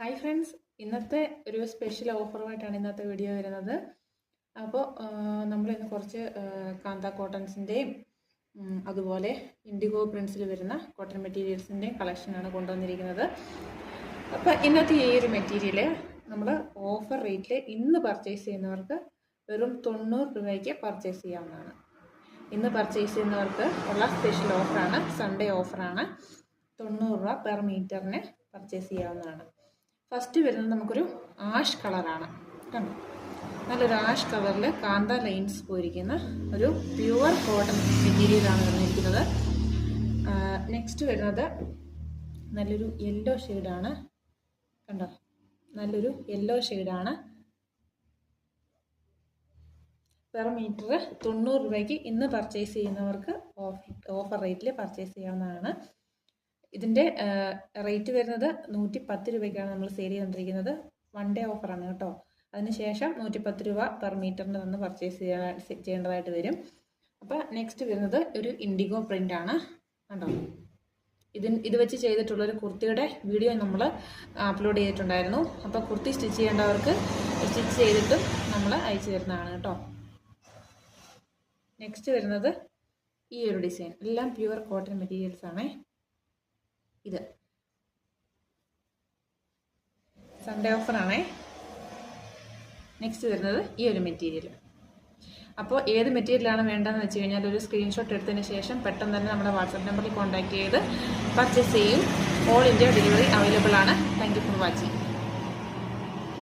Hi friends, ഇന്നത്തെ ഒരു special ഓഫറുമായിട്ടാണ് ഇന്നത്തെ വീഡിയോ വരുന്നത്. അപ്പോൾ നമ്മളിന്ന് കുറച്ച് കാന്ത കോട്ടൺസിൻ്റെയും അതുപോലെ ഇൻഡിഗോ പ്രിൻസിൽ വരുന്ന കോട്ടൺ മെറ്റീരിയൽസിൻ്റെയും കളക്ഷനാണ് കൊണ്ടുവന്നിരിക്കുന്നത്. അപ്പോൾ ഇന്നത്തെ ഈ ഒരു മെറ്റീരിയൽ നമ്മൾ ഓഫർ റേറ്റിൽ ഇന്ന് പർച്ചേസ് ചെയ്യുന്നവർക്ക് വെറും 90 രൂപയ്ക്ക് പർച്ചേസ് ചെയ്യാവുന്നതാണ്. ഇന്ന് പർച്ചേസ് ചെയ്യുന്നവർക്ക് ഉള്ള സ്പെഷ്യൽ ഓഫറാണ്, സൺഡേ ഓഫറാണ്. 90 രൂപ പെർ മീറ്ററിന് പർച്ചേസ് ചെയ്യാവുന്നതാണ്. ഫസ്റ്റ് വരുന്നത് നമുക്കൊരു ആഷ് കളറാണ്, കണ്ടോ, നല്ലൊരു ആഷ് കളറിൽ കാന്ത ലൈൻസ് പോയിരിക്കുന്ന ഒരു പ്യുവർ കോട്ടൺ മെറ്റീരിയലാണ് വന്നിരിക്കുന്നത്. നെക്സ്റ്റ് വരുന്നത് നല്ലൊരു യെല്ലോ ഷെയ്ഡാണ്, കണ്ടോ, നല്ലൊരു യെല്ലോ ഷെയ്ഡാണ്. പെർ മീറ്റർ 90 രൂപയ്ക്ക് ഇന്ന് പർച്ചേസ് ചെയ്യുന്നവർക്ക് ഓഫർ റേറ്റിൽ പർച്ചേസ് ചെയ്യാവുന്നതാണ്. ഇതിൻ്റെ റേറ്റ് വരുന്നത് 110 രൂപയ്ക്കാണ് നമ്മൾ സെയിൽ ചെയ്തുകൊണ്ടിരിക്കുന്നത്. 1 ഡേ ഓഫറാണ് കേട്ടോ. അതിനുശേഷം 110 രൂപ പെർ മീറ്ററിന് തന്ന് പർച്ചേസ് ചെയ്യേണ്ടതായിട്ട് വരും. അപ്പോൾ നെക്സ്റ്റ് വരുന്നത് ഒരു ഇൻഡിഗോ പ്രിൻ്റ് ആണ്, കണ്ടോ. ഇത് വെച്ച് ചെയ്തിട്ടുള്ളൊരു കുർത്തിയുടെ വീഡിയോ നമ്മൾ അപ്ലോഡ് ചെയ്തിട്ടുണ്ടായിരുന്നു. അപ്പോൾ കുർത്തി സ്റ്റിച്ച് ചെയ്യേണ്ടവർക്ക് സ്റ്റിച്ച് ചെയ്തിട്ടും നമ്മൾ അയച്ചു തരുന്നതാണ് കേട്ടോ. നെക്സ്റ്റ് വരുന്നത് ഈ ഒരു ഡിസൈൻ, എല്ലാം പ്യുവർ കോട്ടൺ മെറ്റീരിയൽസ് ആണേ. ഇത് സൺഡേ ഓഫറാണേ. നെക്സ്റ്റ് വരുന്നത് ഈ ഒരു മെറ്റീരിയൽ. അപ്പോൾ ഏത് മെറ്റീരിയലാണ് വേണ്ടതെന്ന് വെച്ച് കഴിഞ്ഞാൽ ഒരു സ്ക്രീൻഷോട്ട് എടുത്തതിന് ശേഷം പെട്ടെന്ന് തന്നെ നമ്മുടെ വാട്സാപ്പ് നമ്പറിൽ കോൺടാക്ട് ചെയ്ത് പർച്ചേസ് ചെയ്യും. ഓൾ ഇന്ത്യ ഡെലിവറി അവൈലബിൾ ആണ്. Thank you for watching.